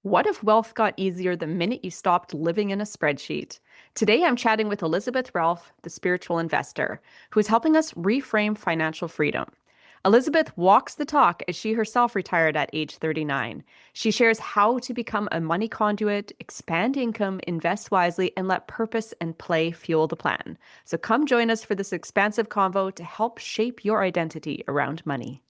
What if wealth got easier the minute you stopped living in a spreadsheet? Today, I'm chatting with Elizabeth Ralph, the spiritual investor, who is helping us reframe financial freedom. Elizabeth walks the talk as she herself retired at age 39. She shares how to become a money conduit, expand income, invest wisely, and let purpose and play fuel the plan. So come join us for this expansive convo to help shape your identity around money.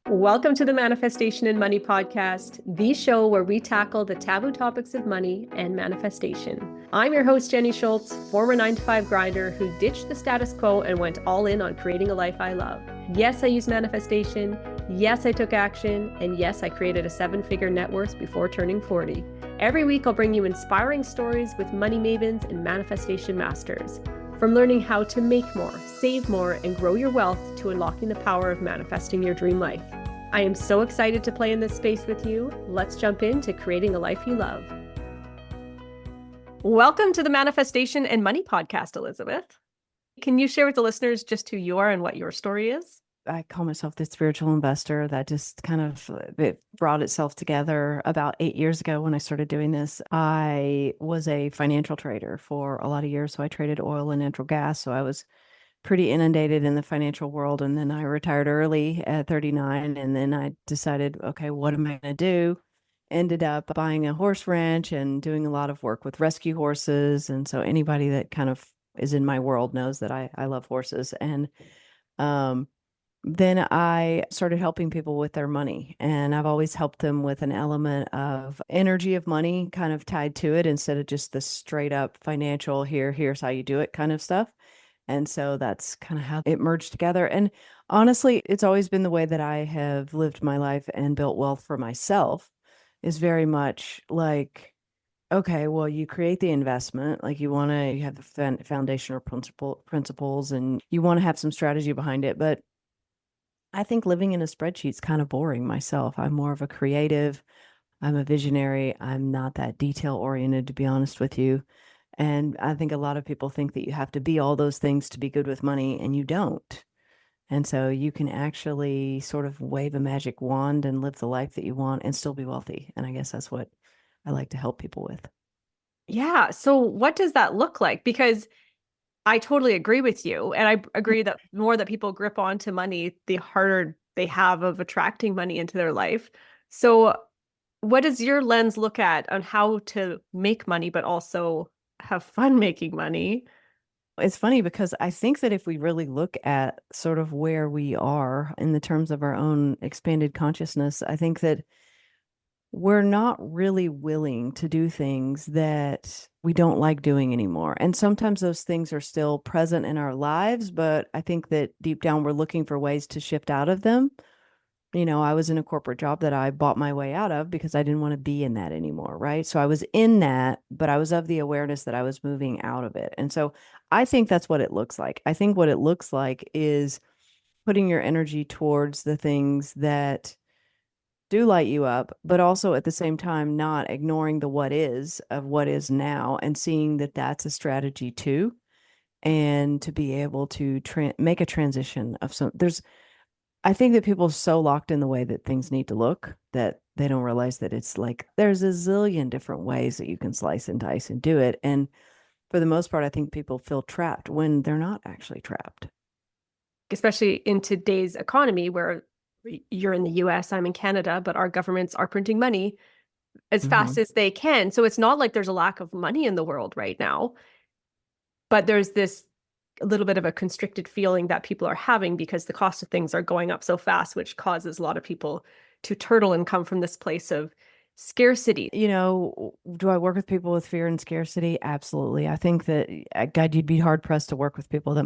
Welcome to the Manifestation and Money podcast, the show where we tackle the taboo topics of money and manifestation. I'm your host, Jenny Schultz, former 9-to-5 grinder who ditched the status quo and went all in on creating a life I love. Yes, I use manifestation. Yes, I took action. And yes, I created a 7-figure net worth before turning 40. Every week, I'll bring you inspiring stories with money mavens and manifestation masters. From learning how to make more, save more, and grow your wealth to unlocking the power of manifesting your dream life. I am so excited to play in this space with you. Let's jump into creating a life you love. Welcome to the Manifestation and Money podcast, Elizabeth. Can you share with the listeners just who you are and what your story is? I call myself the spiritual investor. That just kind of it brought itself together about 8 years ago when I started doing this. I was a financial trader for a lot of years. So I traded oil and natural gas. So I was pretty inundated in the financial world. And then I retired early at 39. And then I decided, okay, what am I going to do? Ended up buying a horse ranch and doing a lot of work with rescue horses. And so anybody that kind of is in my world knows that I love horses. And then I started helping people with their money, and I've always helped them with an element of energy of money kind of tied to it instead of just the straight up financial here's how you do it kind of stuff. And so that's kind of how it merged together. And honestly, it's always been the way that I have lived my life and built wealth for myself is very much like, okay, well, you create the investment, like you have the foundational principles and you want to have some strategy behind it. But I think living in a spreadsheet is kind of boring myself. I'm more of a creative. I'm a visionary. I'm not that detail oriented, to be honest with you. And I think a lot of people think that you have to be all those things to be good with money, and you don't. And so you can actually sort of wave a magic wand and live the life that you want and still be wealthy. And I guess that's what I like to help people with. Yeah. So what does that look like? Because I totally agree with you. And I agree that the more that people grip onto money, the harder they have of attracting money into their life. So what does your lens look at on how to make money, but also have fun making money? It's funny because I think that if we really look at sort of where we are in the terms of our own expanded consciousness, I think that we're not really willing to do things that we don't like doing anymore. And sometimes those things are still present in our lives, but I think that deep down we're looking for ways to shift out of them. You know, I was in a corporate job that I bought my way out of because I didn't want to be in that anymore, right? So I was in that, but I was of the awareness that I was moving out of it. And so I think that's what it looks like. I think what it looks like is putting your energy towards the things that do light you up, but also at the same time, not ignoring the what is of what is now and seeing that that's a strategy too. And to be able to make a transition of I think that people are so locked in the way that things need to look that they don't realize that it's like there's a zillion different ways that you can slice and dice and do it. And for the most part, I think people feel trapped when they're not actually trapped. Especially in today's economy where you're in the US, I'm in Canada, but our governments are printing money as fast as they can. So it's not like there's a lack of money in the world right now, but there's this a little bit of a constricted feeling that people are having because the cost of things are going up so fast, which causes a lot of people to turtle and come from this place of scarcity. You know, do I work with people with fear and scarcity? Absolutely. I think that, God, you'd be hard pressed to work with people with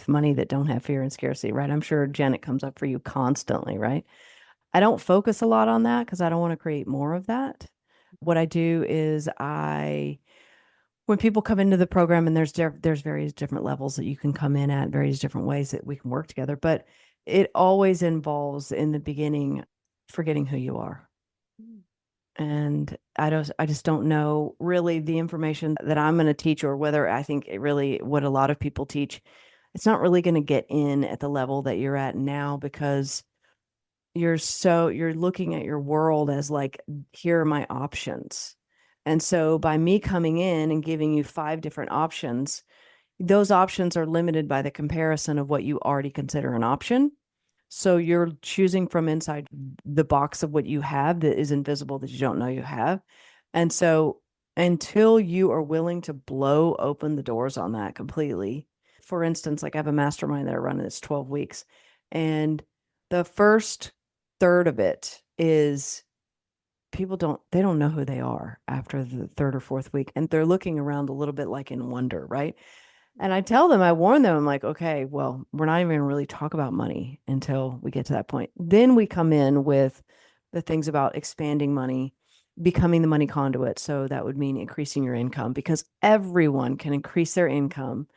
money that don't have fear and scarcity, right? I'm sure, Jen, it comes up for you constantly, right? I don't focus a lot on that because I don't want to create more of that. What I do is when people come into the program, and there's various different levels that you can come in at, various different ways that we can work together, but it always involves in the beginning forgetting who you are. And I just don't know really the information that I'm going to teach, or whether I think it really what a lot of people teach. It's not really going to get in at the level that you're at now, because you're looking at your world as like, here are my options. And so by me coming in and giving you 5 different options, those options are limited by the comparison of what you already consider an option. So you're choosing from inside the box of what you have that is invisible that you don't know you have. And so until you are willing to blow open the doors on that completely, for instance, like I have a mastermind that I run, and it's 12 weeks. And the first third of it is they don't know who they are after the third or fourth week. And they're looking around a little bit like in wonder, right? And I warn them, I'm like, okay, well, we're not even really talk about money until we get to that point. Then we come in with the things about expanding money, becoming the money conduit. So that would mean increasing your income, because everyone can increase their income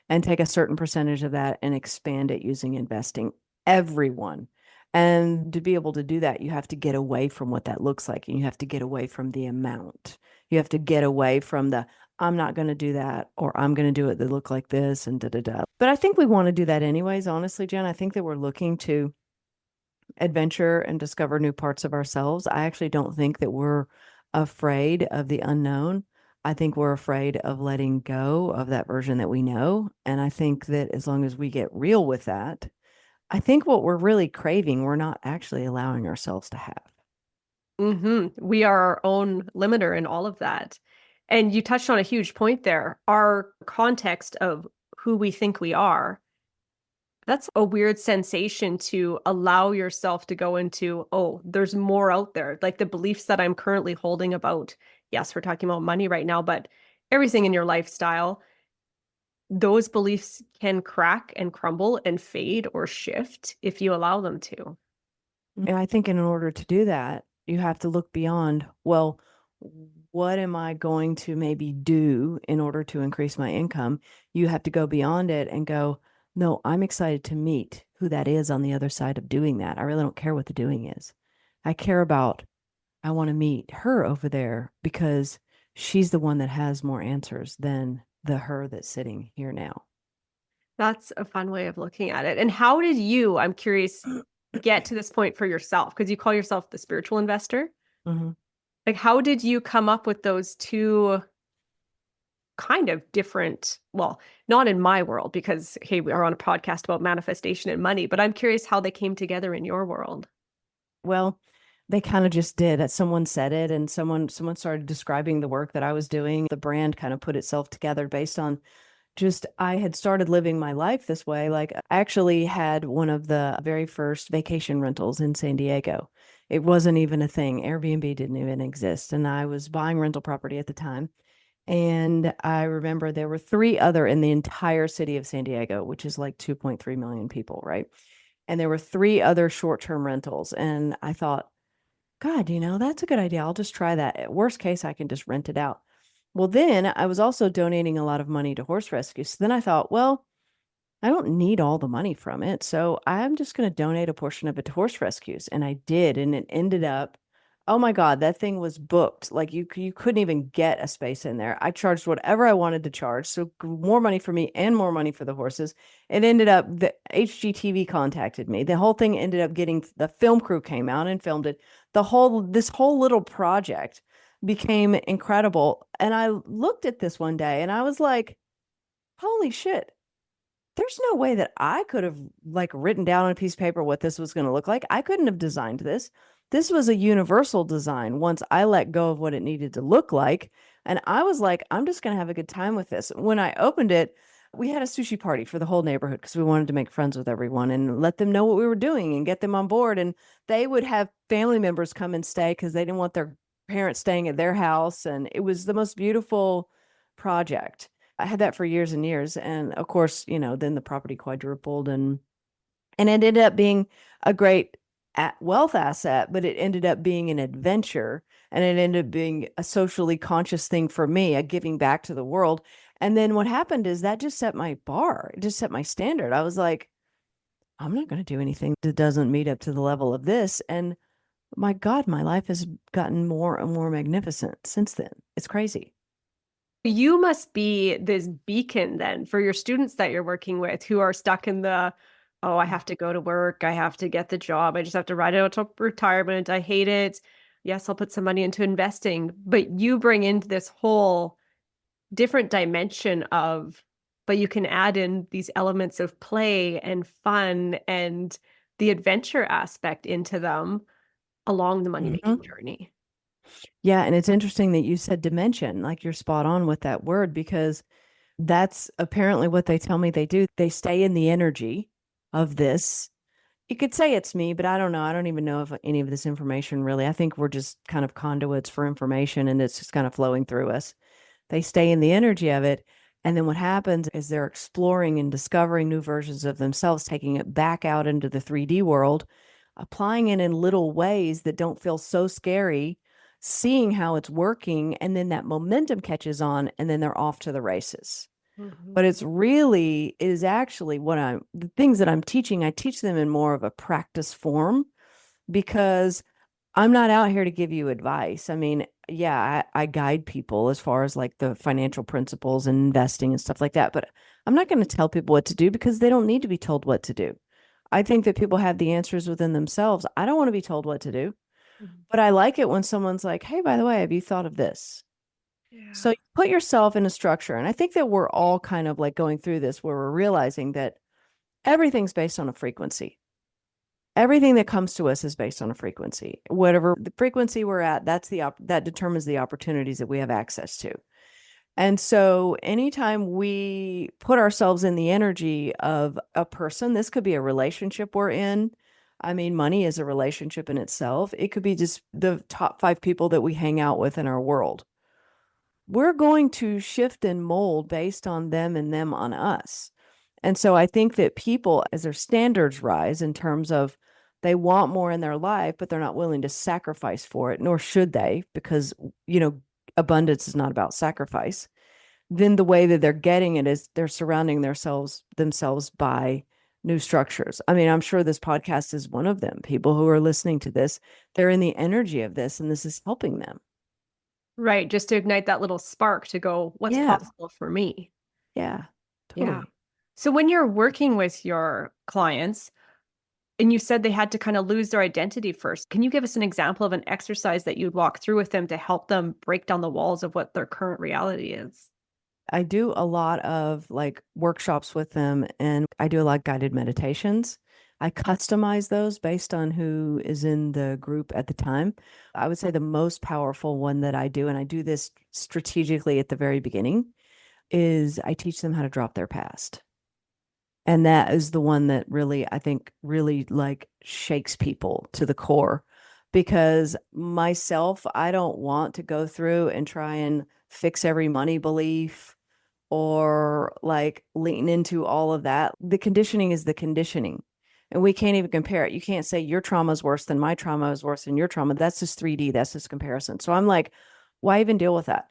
and take a certain percentage of that and expand it using investing. Everyone. And to be able to do that, you have to get away from what that looks like. And you have to get away from the amount. You have to get away from the, I'm not going to do that, or I'm going to do it that look like this, and da da da. But I think we want to do that anyways, honestly, Jen. I think that we're looking to adventure and discover new parts of ourselves. I actually don't think that we're afraid of the unknown. I think we're afraid of letting go of that version that we know. And I think that as long as we get real with that, I think what we're really craving, we're not actually allowing ourselves to have. We are our own limiter in all of that. And you touched on a huge point there. Our context of who we think we are, that's a weird sensation to allow yourself to go into, oh, there's more out there. Like the beliefs that I'm currently holding about, yes, we're talking about money right now, but everything in your lifestyle, those beliefs can crack and crumble and fade or shift if you allow them to. And I think in order to do that, you have to look beyond, well, what am I going to maybe do in order to increase my income? You have to go beyond it and go, no, I'm excited to meet who that is on the other side of doing that. I really don't care what the doing is. I care about, I want to meet her over there because she's the one that has more answers than the her that's sitting here now. That's a fun way of looking at it. And how did you, I'm curious, get to this point for yourself? Because you call yourself the spiritual investor. Mhm. Like, how did you come up with those two kind of different, well, not in my world, because, hey, we are on a podcast about manifestation and money, but I'm curious how they came together in your world. Well, they kind of just did. Someone said it, and someone started describing the work that I was doing. The brand kind of put itself together based on just I had started living my life this way. Like, I actually had one of the very first vacation rentals in San Diego. It wasn't even a thing. Airbnb didn't even exist, and I was buying rental property at the time. And I remember there were 3 other in the entire city of San Diego, which is like 2.3 million people, right? And there were 3 other short-term rentals. And I thought, God, that's a good idea. I'll just try that. At worst case, I can just rent it out. Well, then I was also donating a lot of money to horse rescues. So then I thought, well, I don't need all the money from it. So I'm just going to donate a portion of it to horse rescues. And I did. And it ended up, oh my God, that thing was booked. Like you couldn't even get a space in there. I charged whatever I wanted to charge. So more money for me and more money for the horses. It ended up, the HGTV contacted me. The whole thing ended up getting, the film crew came out and filmed it. This whole little project became incredible. And I looked at this one day and I was like, holy shit, there's no way that I could have like written down on a piece of paper what this was going to look like. I couldn't have designed this. This was a universal design once I let go of what it needed to look like. And I was like, I'm just going to have a good time with this. When I opened it, we had a sushi party for the whole neighborhood because we wanted to make friends with everyone and let them know what we were doing and get them on board. And they would have family members come and stay because they didn't want their parents staying at their house. And it was the most beautiful project. I had that for years and years. And of course, then the property quadrupled and it ended up being a great wealth asset, but it ended up being an adventure and it ended up being a socially conscious thing for me, a giving back to the world. And then what happened is that just set my bar, it just set my standard. I was like, I'm not going to do anything that doesn't meet up to the level of this. And my God, my life has gotten more and more magnificent since then. It's crazy. You must be this beacon then for your students that you're working with who are stuck in the, oh, I have to go to work. I have to get the job. I just have to ride it out to retirement. I hate it. Yes, I'll put some money into investing. But you bring in this whole different dimension of, but you can add in these elements of play and fun and the adventure aspect into them along the money Mhm. making journey. Yeah, and it's interesting that you said dimension, like you're spot on with that word, because that's apparently what they tell me they do. They stay in the energy of this. You could say it's me, but I don't know. I don't even know if any of this information really. I think we're just kind of conduits for information and it's just kind of flowing through us. They stay in the energy of it. And then what happens is they're exploring and discovering new versions of themselves, taking it back out into the 3D world, applying it in little ways that don't feel so scary, seeing how it's working. And then that momentum catches on, and then they're off to the races. But Mhm. it's really, it is actually the things that I'm teaching, I teach them in more of a practice form because I'm not out here to give you advice. I mean, yeah, I guide people as far as like the financial principles and investing and stuff like that, but I'm not going to tell people what to do because they don't need to be told what to do. I think that people have the answers within themselves. I don't want to be told what to do, Mhm. but I like it when someone's like, hey, by the way, have you thought of this? So Yeah. you put yourself in a structure. And I think that we're all kind of like going through this where we're realizing that everything's based on a frequency. Everything that comes to us is based on a frequency. Whatever the frequency we're at, that determines the opportunities that we have access to. And so anytime we put ourselves in the energy of a person, this could be a relationship we're in. I mean, money is a relationship in itself. It could be just the top 5 people that we hang out with in our world. We're going to shift and mold based on them and them on us. And so I think that people, as their standards rise in terms of they want more in their life, but they're not willing to sacrifice for it, nor should they, because, abundance is not about sacrifice. Then the way that they're getting it is they're surrounding themselves by new structures. I mean, I'm sure this podcast is one of them. People who are listening to this, they're in the energy of this, and this is helping them. Right. Just to ignite that little spark to go, what's Yeah. possible for me? Yeah. Yeah. Totally. So when you're working with your clients, and you said they had to kind of lose their identity first, can you give us an example of an exercise that you'd walk through with them to help them break down the walls of what their current reality is? I do a lot of like workshops with them and I do a lot of guided meditations. I customize those based on who is in the group at the time. I would say the most powerful one that I do, and I do this strategically at the very beginning, is I teach them how to drop their past. And that is the one that really, I think, really like shakes people to the core. Because myself, I don't want to go through and try and fix every money belief or like lean into all of that. The conditioning is the conditioning. And we can't even compare it. You can't say your trauma is worse than my trauma is worse than your trauma. That's just 3D. That's just comparison. So I'm like, why even deal with that?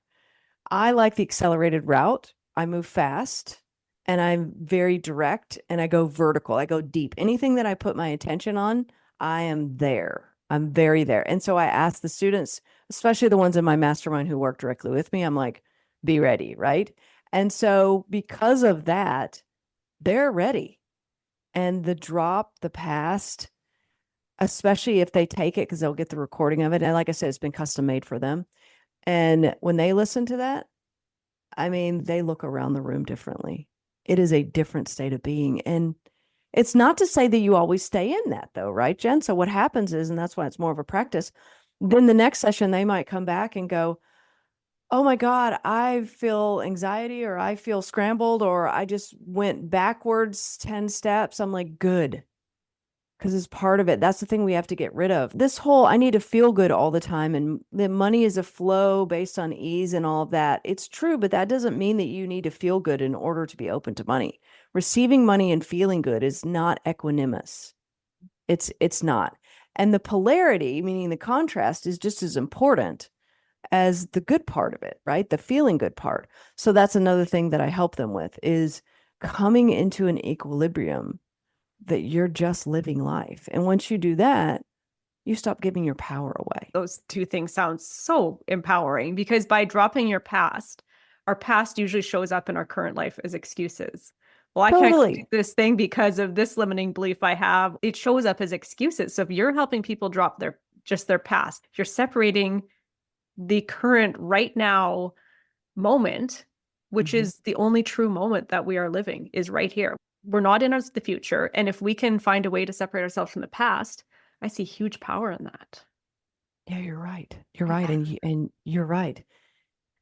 I like the accelerated route. I move fast and I'm very direct and I go vertical. I go deep. Anything that I put my attention on, I am there. I'm very there. And so I ask the students, especially the ones in my mastermind who work directly with me, I'm like, be ready, right? And so because of that, they're ready. And the drop, the past, especially if they take it because they'll get the recording of it. And like I said, it's been custom made for them. And when they listen to that, I mean, they look around the room differently. It is a different state of being. And it's not to say that you always stay in that, though, right, Jen? So what happens is, and that's why it's more of a practice, then the next session, they might come back and go, oh my God, I feel anxiety or I feel scrambled or I just went backwards 10 steps. I'm like, good because it's part of it. That's the thing we have to get rid of. This whole I need to feel good all the time and the money is a flow based on ease and all of that. It's true, but that doesn't mean that you need to feel good in order to be open to money. Receiving money and feeling good is not equanimous. It's not. And the polarity, meaning the contrast, is just as important as the good part of it, right? The feeling good part. So that's another thing that I help them with is coming into an equilibrium that you're just living life. And once you do that, you stop giving your power away. Those two things sound so empowering because by dropping your past, our past usually shows up in our current life as excuses. Well, I can't do Totally. this thing because of this limiting belief I have. It shows up as excuses. So if you're helping people drop their past, you're separating the current right now moment, which Hmm. is the only true moment that we are living, is right here. We're not in the future. And if we can find a way to separate ourselves from the past, I see huge power in that. Yeah, you're right. You're right. Yeah. And you're right.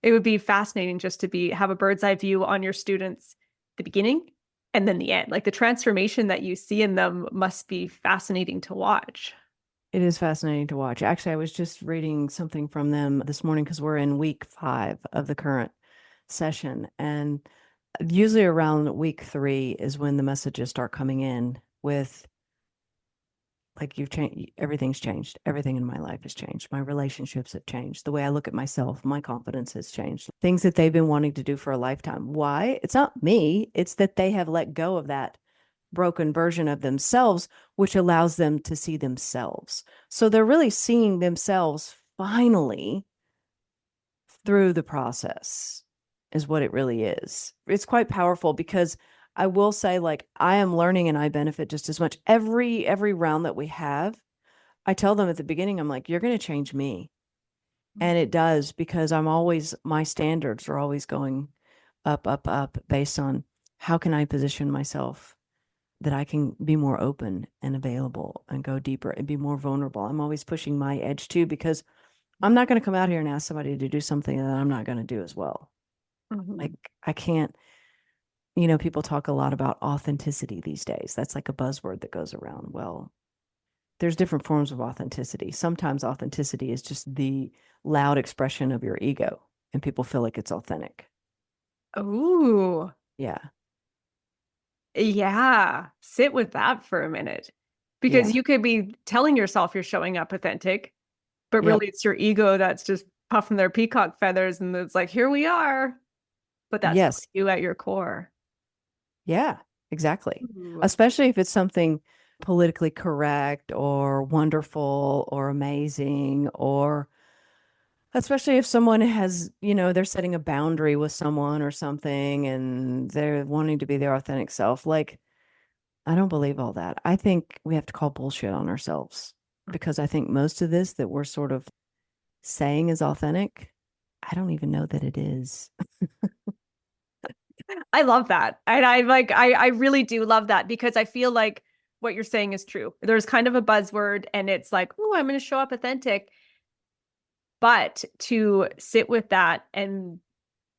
It would be fascinating just to have a bird's eye view on your students, the beginning and then the end. Like the transformation that you see in them must be fascinating to watch. It is fascinating to watch. Actually, I was just reading something from them this morning because we're in week 5 of the current session. And usually around week 3 is when the messages start coming in with, like, you've changed, everything's changed. Everything in my life has changed. My relationships have changed. The way I look at myself, my confidence has changed. Things that they've been wanting to do for a lifetime. Why? It's not me. It's that they have let go of that broken version of themselves, which allows them to see themselves. So they're really seeing themselves finally through the process, is what it really is. It's quite powerful because I will say, like, I am learning and I benefit just as much. Every round that we have, I tell them at the beginning, I'm like, you're going to change me. And it does, because my standards are always going up, up, up based on how can I position myself that I can be more open and available and go deeper and be more vulnerable. I'm always pushing my edge too, because I'm not going to come out here and ask somebody to do something that I'm not going to do as well. Like, Mhm. I can't, people talk a lot about authenticity these days. That's like a buzzword that goes around. Well, there's different forms of authenticity. Sometimes authenticity is just the loud expression of your ego, and people feel like it's authentic. Ooh, Yeah. yeah. Sit with that for a minute. Because Yeah. you could be telling yourself you're showing up authentic, but Yep. really it's your ego that's just puffing their peacock feathers and it's like, here we are. But that's Yes. really you at your core. Yeah, exactly. Ooh. Especially if it's something politically correct or wonderful or amazing, or especially if someone has, they're setting a boundary with someone or something and they're wanting to be their authentic self. Like, I don't believe all that. I think we have to call bullshit on ourselves, because I think most of this that we're sort of saying is authentic, I don't even know that it is. I love that. And I really do love that because I feel like what you're saying is true. There's kind of a buzzword and it's like, oh, I'm going to show up authentic. But to sit with that and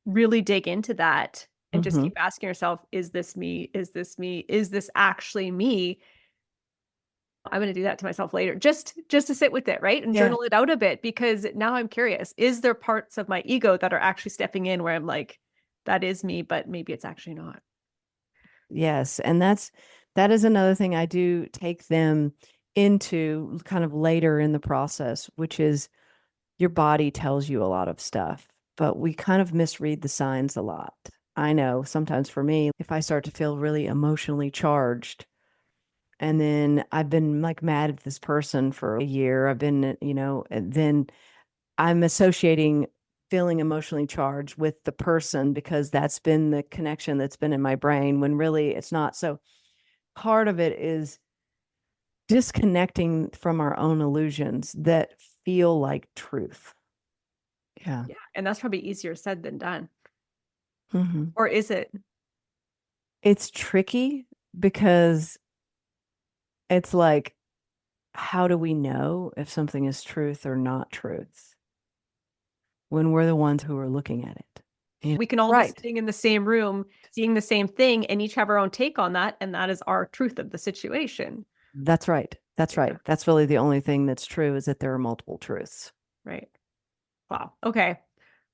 really dig into that and just Hmm. keep asking yourself, is this me? Is this me? Is this actually me? I'm going to do that to myself later. Just to sit with it, right? And Yeah. journal it out a bit because now I'm curious. Is there parts of my ego that are actually stepping in where I'm like, that is me, but maybe it's actually not. Yes. And that is another thing I do take them into kind of later in the process, which is your body tells you a lot of stuff, but we kind of misread the signs a lot. I know sometimes for me, if I start to feel really emotionally charged, and then I've been like mad at this person for a year, and then I'm associating feeling emotionally charged with the person because that's been the connection that's been in my brain, when really it's not. So part of it is disconnecting from our own illusions that feel like truth. Yeah. Yeah. And that's probably easier said than done. Hmm. Or is it? It's tricky because it's like, how do we know if something is truth or not truth when we're the ones who are looking at it? We can all be Right. sitting in the same room, seeing the same thing, and each have our own take on that. And that is our truth of the situation. That's right. That's Yeah. right. That's really the only thing that's true, is that there are multiple truths. Right. Wow. Okay.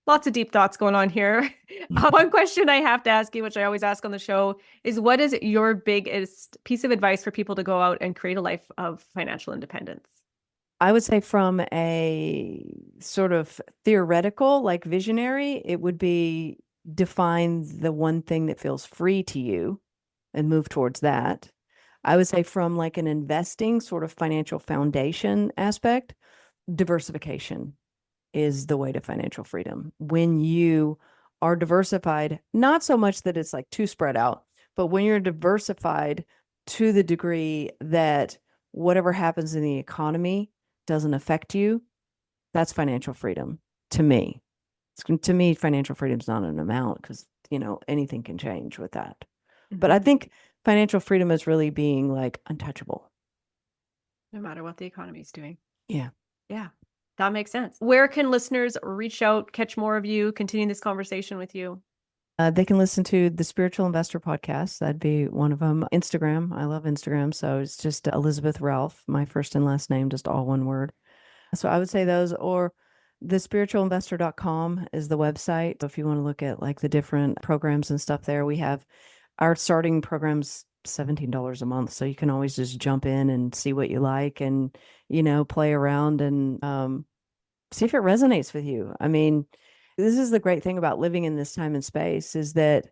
Lots of deep thoughts going on here. One question I have to ask you, which I always ask on the show, is what is your biggest piece of advice for people to go out and create a life of financial independence? I would say, from a sort of theoretical, like visionary, it would be define the one thing that feels free to you and move towards that. I would say, from like an investing sort of financial foundation aspect, diversification is the way to financial freedom. When you are diversified, not so much that it's like too spread out, But when you're diversified to the degree that whatever happens in the economy doesn't affect you, that's financial freedom to me. To me, financial freedom is not an amount because, anything can change with that. But I think financial freedom is really being like untouchable. No matter what the economy is doing. Yeah. Yeah, that makes sense. Where can listeners reach out, catch more of you, continue this conversation with you? They can listen to the Spiritual Investor podcast. That'd be one of them. Instagram. I love Instagram. So it's just Elizabeth Ralph, my first and last name, just all one word. So I would say those, or thespiritualinvestor.com is the website. So if you want to look at like the different programs and stuff there, we have our starting programs $17 a month. So you can always just jump in and see what you like and, play around and see if it resonates with you. I mean, this is the great thing about living in this time and space is that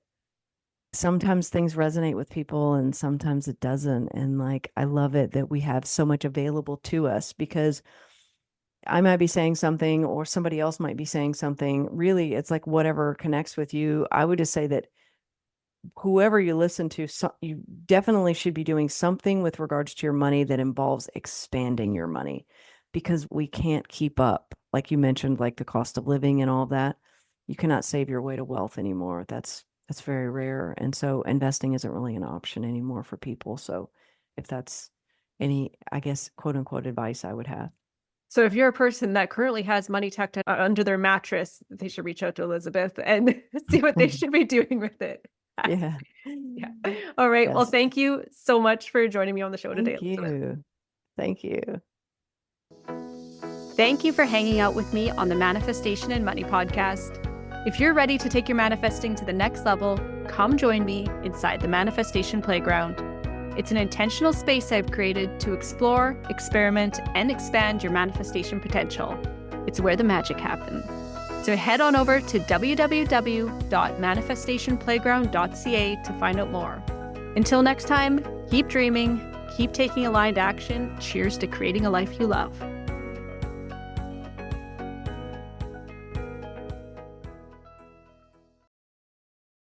sometimes things resonate with people and sometimes it doesn't. And like, I love it that we have so much available to us because I might be saying something or somebody else might be saying something. Really, it's like whatever connects with you. I would just say that whoever you listen to, you definitely should be doing something with regards to your money that involves expanding your money because we can't keep up. Like you mentioned, like the cost of living and all that. You cannot save your way to wealth anymore. That's very rare. And so investing isn't really an option anymore for people. So if that's any, I guess, quote unquote advice I would have. So if you're a person that currently has money tucked under their mattress, they should reach out to Elizabeth and see what they should be doing with it. Yeah. Yeah. All right. Yes. Well, thank you so much for joining me on the show today. Thank you. Thank you for hanging out with me on the Manifestation and Money podcast. If you're ready to take your manifesting to the next level, come join me inside the Manifestation Playground. It's an intentional space I've created to explore, experiment, and expand your manifestation potential. It's where the magic happens. So head on over to www.manifestationplayground.ca to find out more. Until next time, keep dreaming, keep taking aligned action. Cheers to creating a life you love.